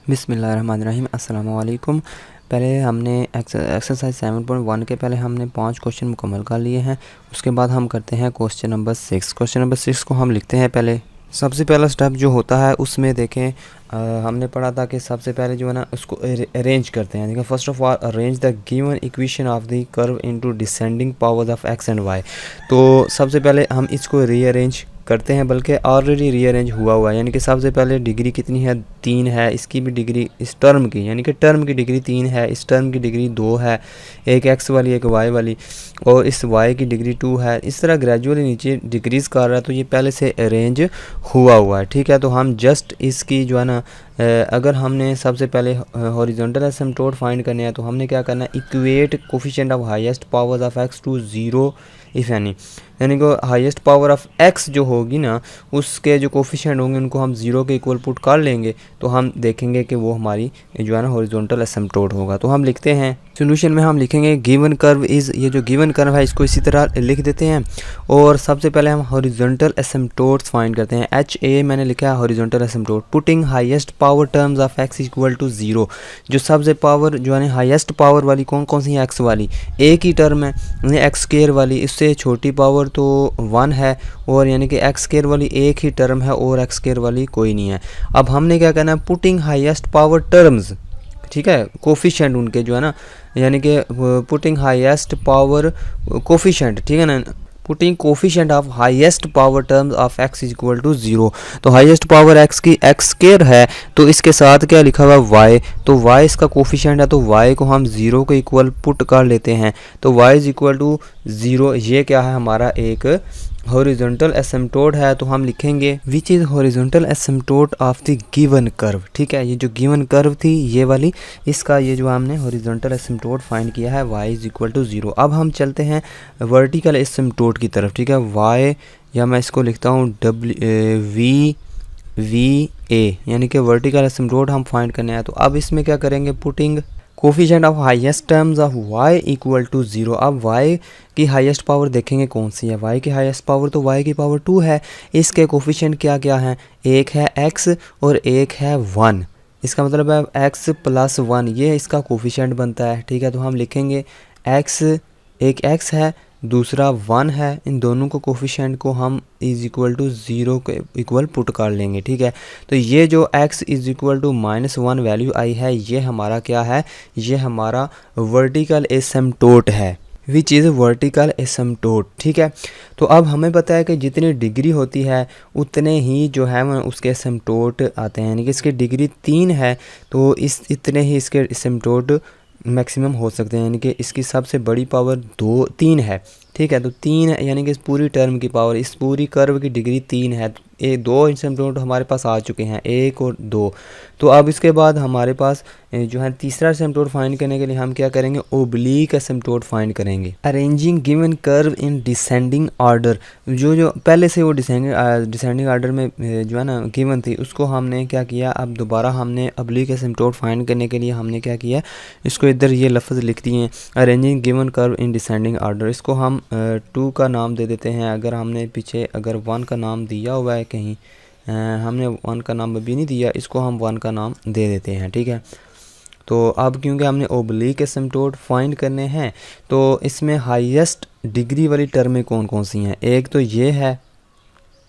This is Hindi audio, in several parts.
बिस्मिल्लाहिर्रहमानिर्रहीम अस्सलाम वालेकुम। पहले हमने एक्सरसाइज 7.1 के पहले हमने 5 क्वेश्चन मुकम्मल कर लिए हैं। उसके बाद हम करते हैं क्वेश्चन नंबर 6। क्वेश्चन नंबर 6 को हम लिखते हैं। पहले सबसे पहला स्टेप जो होता है उसमें देखें हमने पढ़ा था कि सबसे पहले जो है ना उसको अरेंज करते हैं। देखिए first of all arrange the given equation of the curve into descending powers of x and y. तो सबसे पहले हम इसको रीअरेंज करते हैं, बल्कि ऑलरेडी रीअरेंज हुआ है। यानी कि सबसे पहले डिग्री कितनी है, 3 है। इसकी भी डिग्री इस टर्म की, यानी कि टर्म की डिग्री 3 है, इस टर्म की डिग्री 2 है, एक एक्स वाली एक वाई वाली, और इस वाई की डिग्री 2 है। इस तरह ग्रेजुअली नीचे डिग्रीज़ कर रहा है, तो ये पहले से अरेंज हुआ है। ठीक है, तो हम जस्ट इसकी जो है ना अगर हमने सबसे पहले हॉरिजॉन्टल एसिम्प्टोट फाइंड करने हैं तो हमने क्या करना है, equate coefficient of highest powers of x to 0 if any. यानी कि हाईएस्ट पावर ऑफ एक्स जो होगी ना उसके जो कोफिशिएंट होंगे उनको हम 0 के इक्वल पुट कर लेंगे, तो हम देखेंगे कि वो हमारी जो है ना हॉरिजॉन्टल एसिम्प्टोट होगा। तो हम लिखते हैं सोल्यूशन में, हम लिखेंगे गिवन कर्व इज़, ये जो गिवन कर्व है इसको इसी तरह लिख देते हैं। और सबसे पहले हम हॉरिजॉन्टल एसिम्प्टोट्स फाइंड करते हैं। HA मैंने लिखा है horizontal asymptote. Putting highest power terms of x equal to 0। जो सबसे पावर जो है ना हाईएस्ट पावर वाली कौन कौन सी है, एक्स वाली एक ही टर्म है, एक्स स्क्वायर वाली इससे छोटी पावर तो 1 है, और यानी कि एक्स स्क्वायर वाली एक ही टर्म है और एक्स स्क्वायर वाली कोई नहीं है। अब हमने क्या करना है, पुटिंग हाईएस्ट पावर टर्म्स, ठीक है, कोफिशिएंट उनके जो है ना, यानी कि पुटिंग हाईएस्ट पावर कोफिशिएंट, ठीक है ना, putting coefficient of highest power terms of x is equal to 0। तो हाईएस्ट पावर एक्स की एक्स स्क्वायर है, तो इसके साथ क्या लिखा हुआ है वाई, तो वाई इसका कोफिशिएंट है, तो वाई को हम 0 के इक्वल पुट कर लेते हैं। तो वाई इज इक्वल टू 0, ये क्या है हमारा एक हॉरिजॉन्टल एसिम्प्टोट है। तो हम लिखेंगे which is horizontal asymptote of the given curve. ठीक है, ये जो गिवन कर्व थी ये वाली, इसका ये जो हमने हॉरिजॉन्टल एसिम्प्टोट फाइंड किया है y इज इक्वल टू 0। अब हम चलते हैं वर्टिकल एसिम्प्टोट की तरफ। ठीक है, y, या मैं इसको लिखता हूँ VA, यानी कि वर्टिकल एसिम्प्टोट हम फाइंड करने हैं। तो अब इसमें क्या करेंगे, putting coefficient of highest terms of y equal to 0। अब y की हाईएस्ट पावर देखेंगे कौन सी है, y की हाईएस्ट पावर तो y की पावर 2 है। इसके कोफिशिएंट क्या क्या हैं, एक है x और एक है 1। इसका मतलब है x प्लस 1, ये इसका कोफिशिएंट बनता है। ठीक है, तो हम लिखेंगे x, एक x है दूसरा 1 है, इन दोनों को कोफिशिएंट को हम इज इक्वल टू 0 के इक्वल पुट कर लेंगे। ठीक है, तो ये जो x is equal to -1 value आई है, ये हमारा क्या है, ये हमारा वर्टिकल एसिम्प्टोट है, विच इज़ वर्टिकल एसिम्प्टोट। ठीक है, तो अब हमें पता है कि जितनी डिग्री होती है उतने ही जो है उसके एसिम्प्टोट आते हैं। यानी कि इसकी डिग्री 3 है, तो इतने ही इसके एसिम्प्टोट मैक्सिमम हो सकते हैं। यानी कि इसकी सबसे बड़ी पावर 3 है। ठीक है, तो 3 है, यानी कि इस पूरी टर्म की पावर, इस पूरी कर्व की डिग्री 3 है। ये 2 एसिम्प्टोट हमारे पास आ चुके हैं, 1 और 2। तो अब इसके बाद हमारे पास जो है तीसरा एसिम्प्टोट फाइंड करने के लिए हम क्या करेंगे, ओब्लीक एसिम्प्टोट फाइंड करेंगे। Arranging given curve in descending order, जो पहले से वो डिसेंडिंग ऑर्डर में जो है ना गिवन थी, उसको हमने क्या किया, अब दोबारा हमने ओब्लीक एसिम्प्टोट फाइंड करने के लिए हमने क्या किया, इसको इधर ये लफ्ज़ लिख दिए हैं, arranging given curve in descending order. इसको हम 2 का नाम दे देते हैं। अगर हमने पीछे अगर 1 का नाम दिया हुआ है कहीं, हमने 1 का नाम अभी नहीं दिया, इसको हम 1 का नाम दे देते हैं। ठीक है, तो अब क्योंकि हमने ओब्लीक एसिम्प्टोट फाइंड करने हैं, तो इसमें हाईएस्ट डिग्री वाली टर्में कौन कौन सी हैं, एक तो ये है,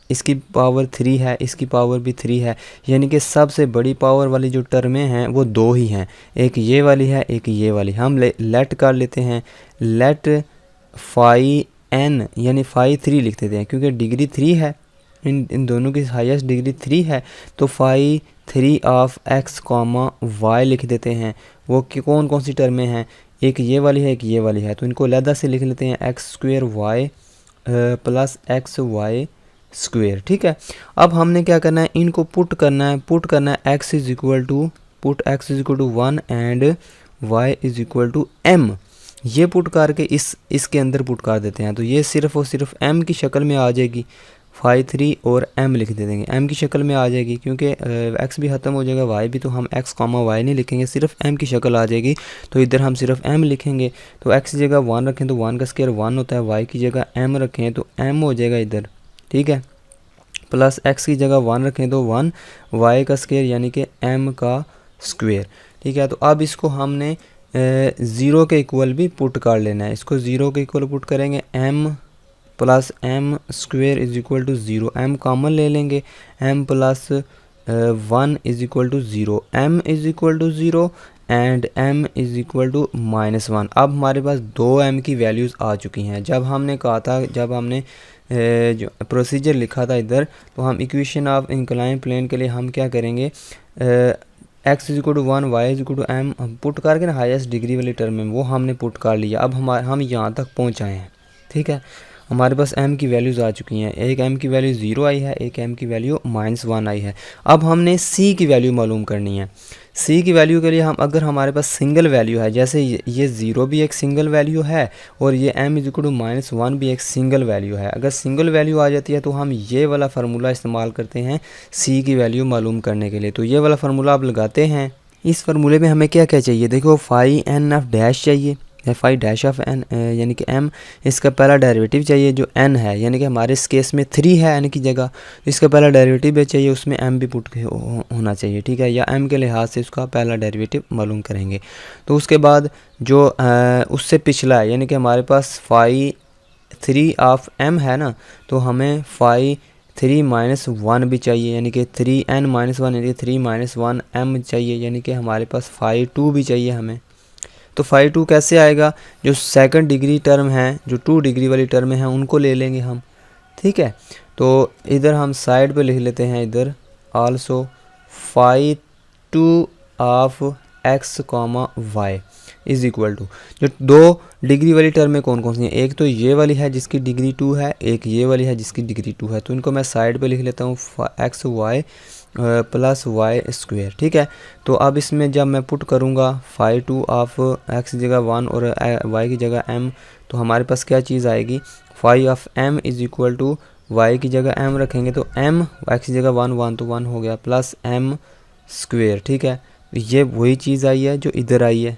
इसकी पावर 3 है, इसकी पावर भी 3 है। यानी कि सबसे बड़ी पावर वाली जो टर्में हैं वो 2 ही हैं, एक ये वाली है एक ये वाली। हम लेट कर लेते हैं, लेट फाई n, यानी फाई 3 लिख देते हैं, क्योंकि डिग्री 3 है, इन दोनों की हाईएस्ट डिग्री 3 है। तो phi 3 of x comma y लिख देते हैं। वो कौन कौन सी टर्में हैं, एक ये वाली है एक ये वाली है, तो इनको अलहदा से लिख लेते हैं, x square y plus x y square. ठीक है, अब हमने क्या करना है, इनको पुट करना है x is equal to, put x is equal to 1 and y is equal to m। ये पुट करके इसके अंदर पुट कर देते हैं, तो ये सिर्फ और सिर्फ m की शक्ल में आ जाएगी। फाई 3 और m लिख दे देंगे, m की शक्ल में आ जाएगी, क्योंकि x भी ख़त्म हो जाएगा, y भी, तो हम x कॉमा y नहीं लिखेंगे, सिर्फ m की शक्ल आ जाएगी। तो इधर हम सिर्फ m लिखेंगे, तो x की जगह 1 रखें तो 1 का स्क्वायर 1 होता है, y की जगह m रखें तो m हो जाएगा इधर। ठीक है, प्लस x की जगह 1 रखें तो 1, y का स्क्वायर यानी कि m का स्क्वेयर। ठीक है, तो अब इसको हमने 0 के इक्वल भी पुट कर लेना है। इसको 0 के इक्वल पुट करेंगे, m plus m square is equal to 0, m common ले लेंगे, m प्लस 1 is equal to 0, m is equal to 0 and m is equal to -1। अब हमारे पास 2m की वैल्यूज़ आ चुकी हैं। जब हमने कहा था, जब हमने जो प्रोसीजर लिखा था इधर, तो हम इक्वेशन ऑफ इंक्लाइन प्लेन के लिए हम क्या करेंगे, x is equal to 1, y is equal to m put करके ना हाईएस्ट डिग्री वाली टर्म में वो हमने पुट कर लिया। अब हम यहाँ तक पहुँचाए हैं। ठीक है, हमारे पास m की वैल्यूज़ आ चुकी हैं। एक m की वैल्यू 0 आई है, एक m की वैल्यू -1 आई है। अब हमने c की वैल्यू मालूम करनी है। c की वैल्यू के लिए हम, अगर हमारे पास सिंगल वैल्यू है, जैसे ये 0 भी एक सिंगल वैल्यू है और ये m इज इक्वल टू -1 भी एक सिंगल वैल्यू है, अगर सिंगल वैल्यू आ जाती है तो हम ये वाला फार्मूला इस्तेमाल करते हैं c की वैल्यू मालूम करने के लिए। तो ये वाला फार्मूला आप लगाते हैं। इस फार्मूले में हमें क्या क्या चाहिए, देखो फाई n ऑफ डैश चाहिए, फाई डैश ऑफ n यानी कि m, इसका पहला डेरिवेटिव चाहिए जो n है, यानी कि हमारे इस केस में 3 है n की जगह, इसका पहला डेरिवेटिव भी चाहिए, उसमें m भी पुट होना चाहिए। ठीक है, या m के लिहाज से उसका पहला डेरिवेटिव मालूम करेंगे। तो उसके बाद जो उससे पिछला है, यानी कि हमारे पास फाई 3 ऑफ m है ना, तो हमें फाई 3 -1 भी चाहिए, यानी कि 3n -1 यानी कि 3 -1 m चाहिए, यानी कि हमारे पास फाई 2 भी चाहिए हमें। तो फाई 2 कैसे आएगा, जो सेकंड डिग्री टर्म है, जो 2 डिग्री वाली टर्म है उनको ले लेंगे हम। ठीक है, तो इधर हम साइड पे लिख लेते हैं, इधर also phi 2 of x, y is equal to, जो 2 डिग्री वाली टर्म में कौन कौन सी हैं, एक तो ये वाली है जिसकी डिग्री 2 है, एक ये वाली है जिसकी डिग्री 2 है, तो इनको मैं साइड पे लिख लेता हूँ x y plus y square. ठीक है, तो अब इसमें जब मैं पुट करूँगा फाई 2 ऑफ x की जगह 1 और y की जगह m, तो हमारे पास क्या चीज़ आएगी, phi of m is equal to y की जगह m रखेंगे तो m, x की जगह 1 1 तो 1 हो गया, प्लस m स्क्वेयर। ठीक है, ये वही चीज़ आई है जो इधर आई है।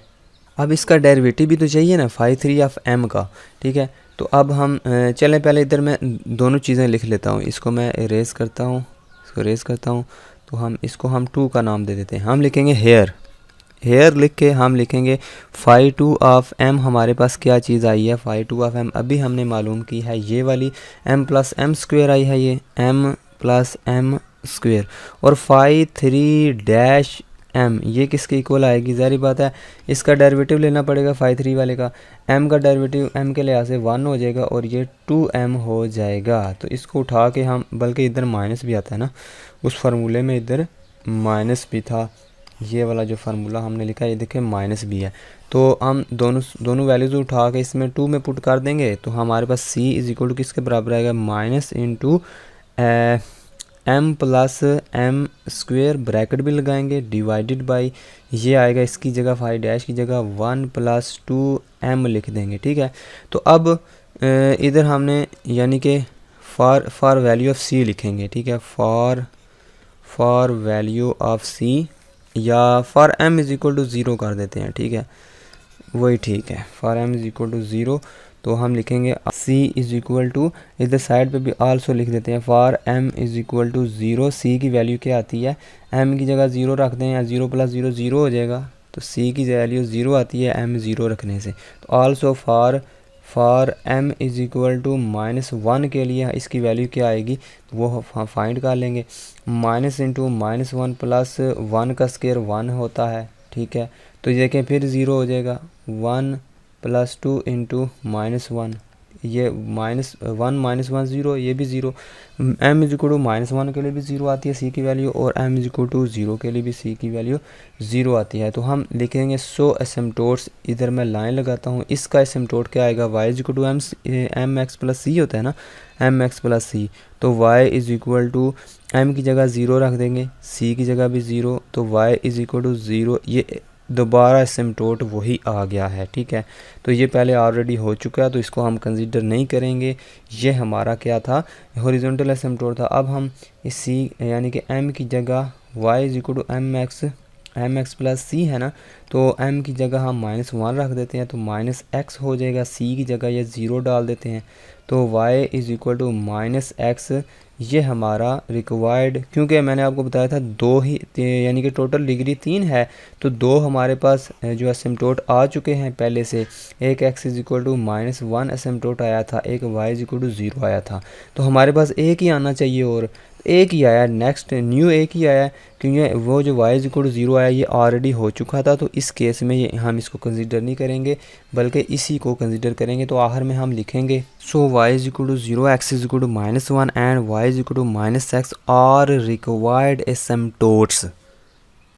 अब इसका डेरिवेटिव भी तो चाहिए ना, फाई 3 ऑफ m का। ठीक है, तो अब हम चलें, पहले इधर मैं दोनों चीज़ें लिख लेता हूँ, इसको मैं इरेज करता हूँ, इसको रेस करता हूँ, तो हम इसको 2 का नाम दे देते हैं। हम लिखेंगे हेयर, हेयर लिख के हम लिखेंगे फाई 2 ऑफ m, हमारे पास क्या चीज़ आई है, फाई 2 ऑफ m अभी हमने मालूम की है, ये वाली m प्लस m स्क्वेयर आई है, ये m प्लस m स्क्वेयर, और फाई 3 डैश m ये किसके इक्वल आएगी, ज़ाहिर बात है इसका डेरिवेटिव लेना पड़ेगा फाई 3 वाले का, m का डेरिवेटिव m के लिहाज से 1 हो जाएगा और ये 2m हो जाएगा। तो इसको उठा के हम, बल्कि इधर माइनस भी आता है ना, उस फार्मूले में इधर माइनस भी था, ये वाला जो फार्मूला हमने लिखा है ये देखिए माइनस भी है, तो हम दोनों वैल्यूज़ उठा के इसमें 2 में पुट कर देंगे, तो हमारे पास c इज इक्वल टू किसके बराबर आएगा, minus into m plus m square, bracket भी लगाएंगे, डिवाइडेड बाय ये आएगा, इसकी जगह फाई डैश की जगह 1 प्लस 2m लिख देंगे। ठीक है, तो अब इधर हमने यानी कि फॉर वैल्यू ऑफ c लिखेंगे। ठीक है, फॉर वैल्यू ऑफ c, या for m is equal to 0 कर देते हैं। ठीक है, वही ठीक है, for m is equal to 0, तो हम लिखेंगे c इज इक्वल टू, इधर साइड पे भी आल्सो लिख देते हैं, for m is equal to 0, c की वैल्यू क्या आती है, m की जगह 0 रख दें, या 0 प्लस 0 0 हो जाएगा, तो c की वैल्यू 0 आती है m 0 रखने से। तो also for m is equal to -1 के लिए इसकी वैल्यू क्या आएगी, वो फाइंड कर लेंगे, माइनस इंटू -1 प्लस 1 का स्क्वायर 1 होता है। ठीक है, तो देखें फिर 0 हो जाएगा, 1 प्लस 2 इंटू -1, ये -1 -1 0, ये भी 0, m इज इक्वल टू -1 के लिए भी 0 आती है c की वैल्यू, और m इज इक्वल टू 0 के लिए भी c की वैल्यू 0 आती है। तो हम लिखेंगे सो एसिम्टोट्स, इधर मैं लाइन लगाता हूँ, इसका एसिम्टोट क्या आएगा, y is equal to m x plus c होता है ना, m x प्लस c, तो y is equal to m की जगह 0 रख देंगे, c की जगह भी 0, तो y इज इक्वल टू 0, ये दोबारा एसिम्टोट वही आ गया है। ठीक है, तो ये पहले ऑलरेडी हो चुका है, तो इसको हम कंसीडर नहीं करेंगे, ये हमारा क्या था, हॉरिजॉन्टल एसिम्टोट था। अब हम इस c यानी कि m की जगह y is equal to m x plus c है ना, तो m की जगह हम -1 रख देते हैं, तो -x हो जाएगा, c की जगह ये 0 डाल देते हैं, तो y is equal to -x, ये हमारा रिक्वायर्ड, क्योंकि मैंने आपको बताया था दो ही यानी कि टोटल डिग्री 3 है, तो दो हमारे पास जो एसिम्टोट आ चुके हैं पहले से। एक x is equal to -1 asymptote आया था, एक y इज इक्वल टू 0 आया था, तो हमारे पास एक ही आना चाहिए और एक ही आया। नेक्स्ट न्यू एक ही आया, क्योंकि वो जो y इज इक्वल टू 0 आया ये ऑलरेडी हो चुका था, तो इस केस में ये हम इसको कंसिडर नहीं करेंगे बल्कि इसी को कंसिडर करेंगे। तो आखिर में हम लिखेंगे so y is equal to 0, x is equal to -1 and y is equal to -x are required asymptotes.